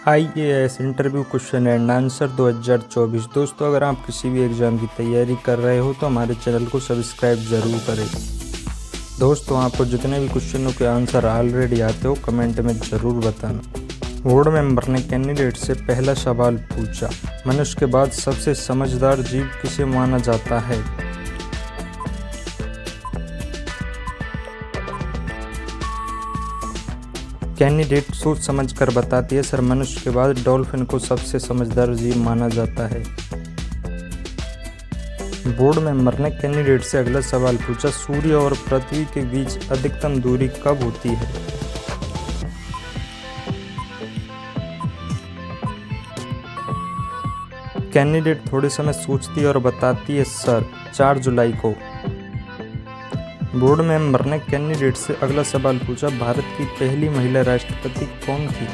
IAS interview question and answer 2024। दोस्तों, अगर आप किसी भी एग्ज़ाम की तैयारी कर रहे हो तो हमारे चैनल को सब्सक्राइब ज़रूर करें। दोस्तों, आपको जितने भी क्वेश्चनों के आंसर ऑलरेडी आते हो कमेंट में ज़रूर बताना। बोर्ड मेंबर ने कैंडिडेट से पहला सवाल पूछा, मनुष्य के बाद सबसे समझदार जीव किसे माना जाता है? कैंडिडेट सोच समझकर बताती है, सर मनुष्य के बाद डॉल्फिन को सबसे समझदार जीव माना जाता है। बोर्ड मेंबर ने कैंडिडेट से अगला सवाल पूछा, सूर्य और पृथ्वी के बीच अधिकतम दूरी कब होती है? कैंडिडेट थोड़े समय सोचती और बताती है, सर 4 जुलाई को। बोर्ड मेंबर ने कैंडिडेट से अगला सवाल पूछा, भारत की पहली महिला राष्ट्रपति कौन थी?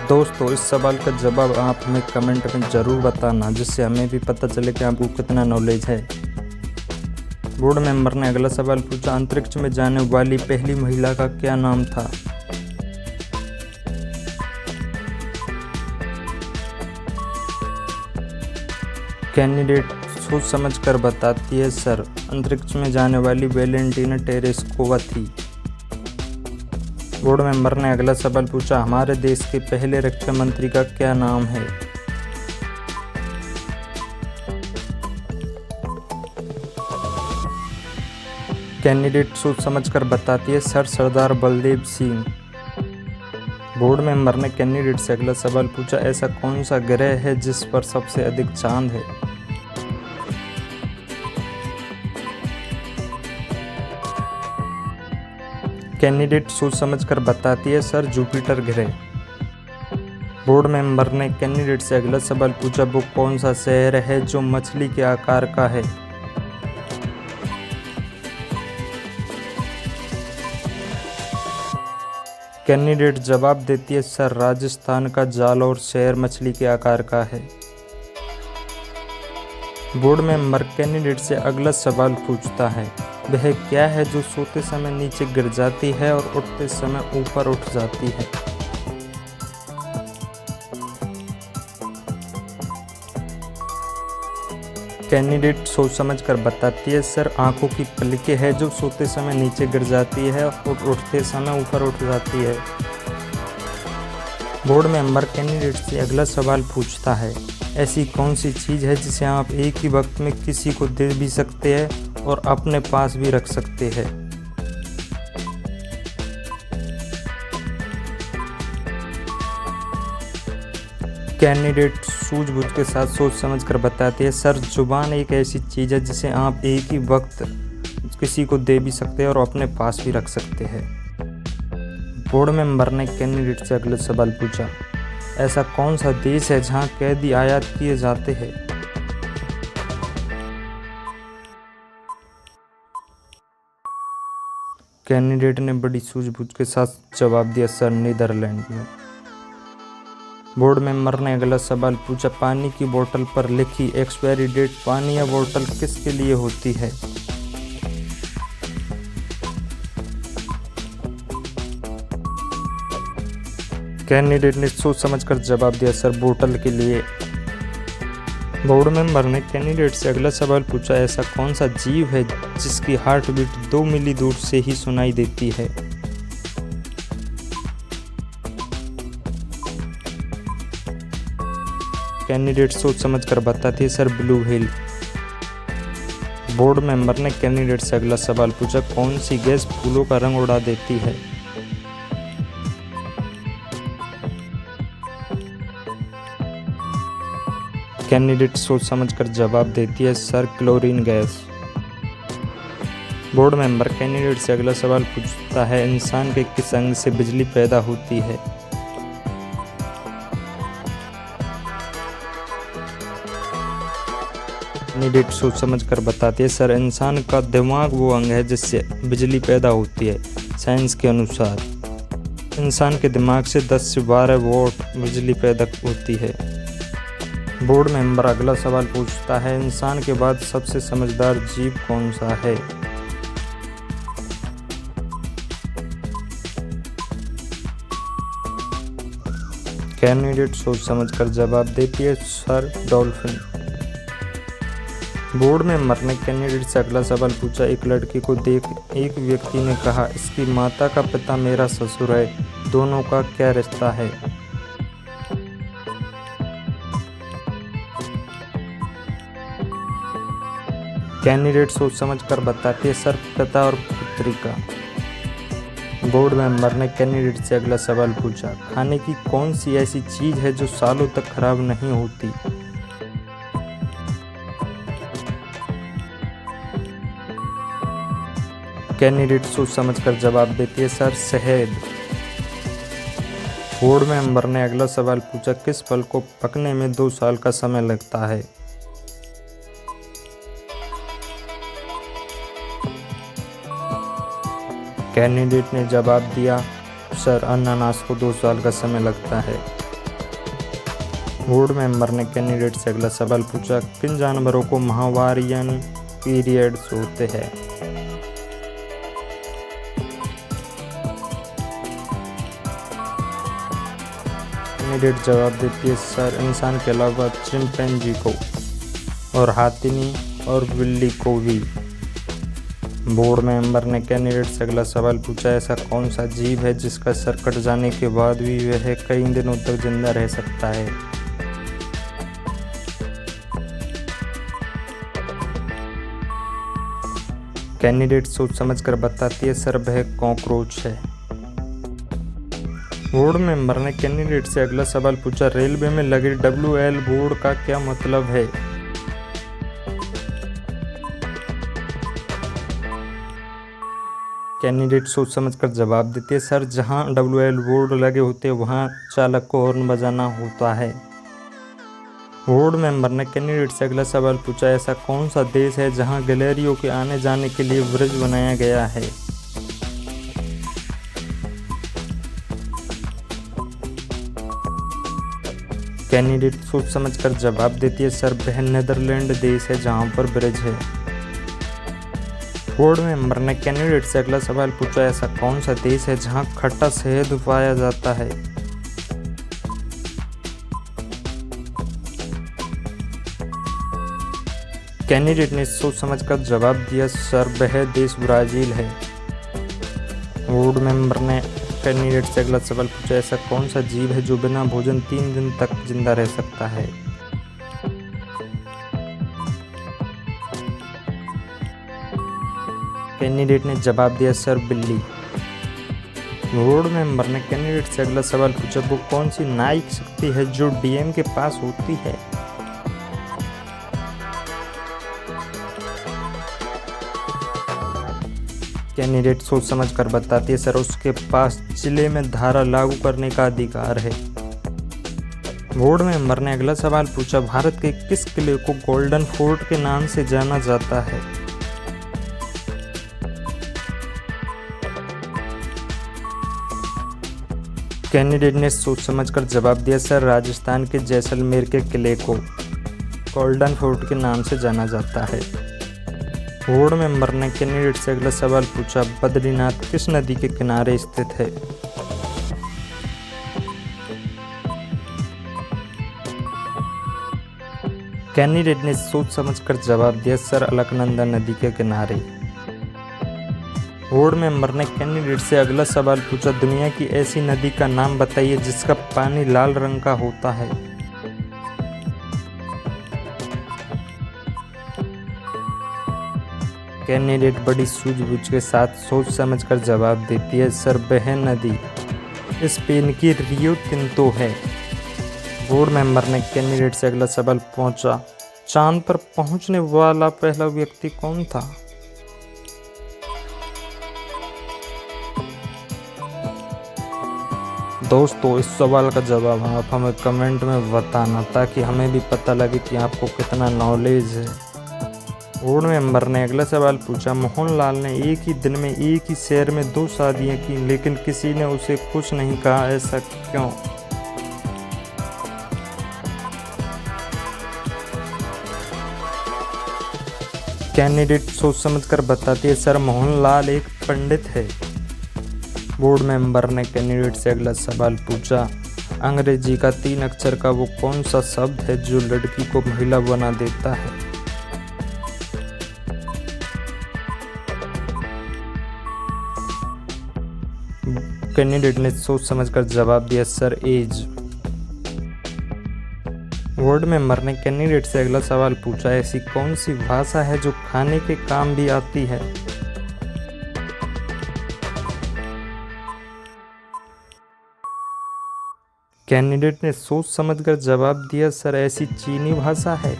दोस्तों, इस सवाल का जवाब आप हमें कमेंट में ज़रूर बताना, जिससे हमें भी पता चले कि आपको कितना नॉलेज है। बोर्ड मेंबर ने अगला सवाल पूछा, अंतरिक्ष में जाने वाली पहली महिला का क्या नाम था? कैंडिडेट सोच समझकर बताती है, सर अंतरिक्ष में जाने वाली वैलेंटीना टेरेस्कोवा थी। बोर्ड मेंबर ने अगला सवाल पूछा, हमारे देश के पहले रक्षा मंत्री का क्या नाम है? कैंडिडेट सोच समझकर बताती है, सर सरदार बलदेव सिंह। बोर्ड मेंबर ने कैंडिडेट से अगला सवाल पूछा, ऐसा कौन सा ग्रह है जिस पर सबसे अधिक चांद है? कैंडिडेट सोच समझकर बताती है, सर जुपिटर ग्रह। बोर्ड मेंबर ने कैंडिडेट से अगला सवाल पूछा, वो कौन सा शहर है जो मछली के आकार का है? कैंडिडेट जवाब देती है, सर राजस्थान का जालौर शहर मछली के आकार का है। बोर्ड मेंबर कैंडिडेट से अगला सवाल पूछता है, वह क्या है जो सोते समय नीचे गिर जाती है और उठते समय ऊपर उठ जाती है? कैंडिडेट सोच समझकर बताती है, सर आंखों की पलकें है जो सोते समय नीचे गिर जाती है और उठते समय ऊपर उठ जाती है। बोर्ड मेंबर कैंडिडेट से अगला सवाल पूछता है, ऐसी कौन सी चीज़ है जिसे आप एक ही वक्त में किसी को दे भी सकते हैं और अपने पास भी रख सकते हैं? कैंडिडेट सूझबूझ के साथ सोच समझकर बताती है, सर जुबान एक ऐसी चीज़ है जिसे आप एक ही वक्त किसी को दे भी सकते हैं और अपने पास भी रख सकते हैं। बोर्ड मेंबर ने कैंडिडेट से अगला सवाल पूछा, ऐसा कौन सा देश है जहां कैदी आयात किए जाते हैं? कैंडिडेट ने बड़ी सूझबूझ के साथ जवाब दिया, सर नीदरलैंड में। बोर्ड मेंबर ने अगला सवाल पूछा, पानी की बोतल पर लिखी एक्सपायरी डेट पानी या बोतल किसके लिए होती है? कैंडिडेट ने सोच समझकर जवाब दिया, सर बोतल के लिए। बोर्ड मेंबर ने कैंडिडेट से अगला सवाल पूछा, ऐसा कौन सा जीव है जिसकी हार्ट बीट 2 मीली दूर से ही सुनाई देती है? कैंडिडेट सोच समझकर बताती है, sir blue whale. Board member ने कैंडिडेट से अगला सवाल पूछा, कौन सी गैस फूलों का रंग उड़ा देती है? कैंडिडेट सोच समझकर जवाब देती है, sir chlorine gas. Board member candidate से अगला सवाल पूछता है, इंसान के किस अंग से बिजली पैदा होती है? कैंडिडेट सोच समझकर बताती है, सर इंसान का दिमाग वो अंग है जिससे बिजली पैदा होती है। साइंस के अनुसार इंसान के दिमाग से 10 से 12 वोल्ट बिजली पैदा होती है। बोर्ड मेंबर अगला सवाल पूछता है, इंसान के बाद सबसे समझदार जीव कौन सा है? कैंडिडेट सोच समझकर जवाब देती है, सर डॉल्फिन। बोर्ड मेंबर ने कैंडिडेट से अगला सवाल पूछा, एक लड़की को देख एक व्यक्ति ने कहा, इसकी माता का पिता मेरा ससुर है, दोनों का क्या रिश्ता है? कैंडिडेट सोच समझकर बताती है, सर पिता और पुत्री का। बोर्ड मेंबर ने कैंडिडेट से अगला सवाल पूछा, खाने की कौन सी ऐसी चीज है जो सालों तक खराब नहीं होती? कैंडिडेट सोच समझकर जवाब देती है, सर शहद। बोर्ड मेंबर ने अगला सवाल पूछा, किस फल को पकने में 2 साल का समय लगता है? कैंडिडेट ने जवाब दिया, सर अनानास को 2 साल का समय लगता है। बोर्ड मेंबर ने कैंडिडेट से अगला सवाल पूछा, किन जानवरों को माहवारी यानी पीरियड्स होते हैं? कैंडिडेट जवाब देती है, सर इंसान के अलावा चिंपैंजी को और हाथिनी और बिल्ली को भी। बोर्ड मेंबर ने कैंडिडेट से अगला सवाल पूछा, ऐसा कौन सा जीव है जिसका सर कट जाने के बाद भी वह कई दिनों तक जिंदा रह सकता है? कैंडिडेट सोच समझकर बताती है, सर वह कॉकरोच है। बोर्ड मेंबर ने कैंडिडेट से अगला सवाल पूछा, रेलवे में लगे WL बोर्ड का क्या मतलब है? कैंडिडेट सोच समझकर जवाब देती है, सर जहां WL बोर्ड लगे होते हैं वहां चालक को हॉर्न बजाना होता है। बोर्ड मेंबर ने कैंडिडेट से अगला सवाल पूछा, ऐसा कौन सा देश है जहां गैलरियों के आने जाने के लिए ब्रिज बनाया गया है? कैंडिडेट सोच समझकर जवाब देती है, सर वह नीदरलैंड देश है जहां पर ब्रिज है। बोर्ड मेंबर ने कैंडिडेट से अगला सवाल पूछा, ऐसा कौन सा देश है जहां खट्टा शहद पाया जाता है? कैंडिडेट ने सोच समझकर जवाब दिया, सर वह देश ब्राजील है। बोर्ड मेंबर ने कैंडिडेट से अगला सवाल पूछा, ऐसा कौन सा जीव है जो बिना भोजन 3 दिन तक जिंदा रह सकता है? कैंडिडेट ने जवाब दिया, सर बिल्ली। बोर्ड मेंबर ने कैंडिडेट से अगला सवाल पूछा, वो कौन सी न्यायिक शक्ति है जो DM के पास होती है? कैंडिडेट सोच समझकर बताती है, सर उसके पास जिले में धारा लागू करने का अधिकार है। बोर्ड मेंबर ने अगला सवाल पूछा, भारत के किस किले को गोल्डन फोर्ट के नाम से जाना जाता है? कैंडिडेट ने सोच समझकर जवाब दिया, सर राजस्थान के जैसलमेर के किले को गोल्डन फोर्ट के नाम से जाना जाता है। बोर्ड मेंबर ने कैंडिडेट से अगला सवाल पूछा, बद्रीनाथ किस नदी के किनारे स्थित है? कैंडिडेट ने सोच समझकर जवाब दिया, सर अलकनंदा नदी के किनारे। बोर्ड मेंबर ने कैंडिडेट से अगला सवाल पूछा, दुनिया की ऐसी नदी का नाम बताइए जिसका पानी लाल रंग का होता है। कैंडिडेट बड़ी सूझबूझ के साथ सोच समझकर जवाब देती है, सर वह नदी स्पेन की रियो तिंतो है। बोर्ड मेंबर ने कैंडिडेट से अगला सवाल पूछा, चांद पर पहुंचने वाला पहला व्यक्ति कौन था? दोस्तों इस सवाल का जवाब आप हमें कमेंट में बताना ताकि हमें भी पता लगे कि आपको कितना नॉलेज है। बोर्ड मेंबर ने अगला सवाल पूछा, मोहनलाल ने एक ही दिन में एक ही शहर में 2 शादियां की लेकिन किसी ने उसे कुछ नहीं कहा, ऐसा क्यों? कैंडिडेट सोच समझकर बताती है, सर मोहनलाल एक पंडित है। बोर्ड मेंबर ने कैंडिडेट से अगला सवाल पूछा, अंग्रेजी का 3 अक्षर का वो कौन सा शब्द है जो लड़की को महिला बना देता है? कैंडिडेट ने सोच समझकर जवाब दिया सर एज। वार्ड मेंबर ने कैंडिडेट से अगला सवाल पूछा, ऐसी कौन सी भाषा है जो खाने के काम भी आती है? कैंडिडेट ने सोच समझकर जवाब दिया सर ऐसी चीनी भाषा है।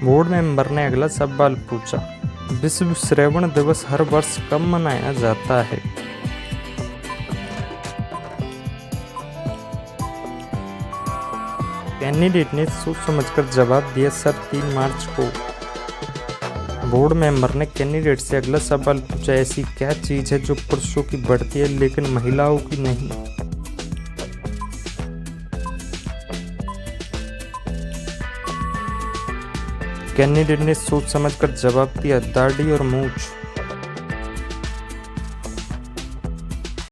वार्ड मेंबर ने अगला सवाल पूछा, विश्व श्रवण दिवस हर वर्ष कब मनाया जाता है? कैंडिडेट ने सोच समझकर जवाब दिया सर 3 मार्च को। बोर्ड मेंबर ने कैंडिडेट से अगला सवाल पूछा, ऐसी क्या चीज है जो पुरुषों की बढ़ती है लेकिन महिलाओं की नहीं? कैंडिडेट ने सोच समझकर जवाब दिया दाढ़ी और मूंछ।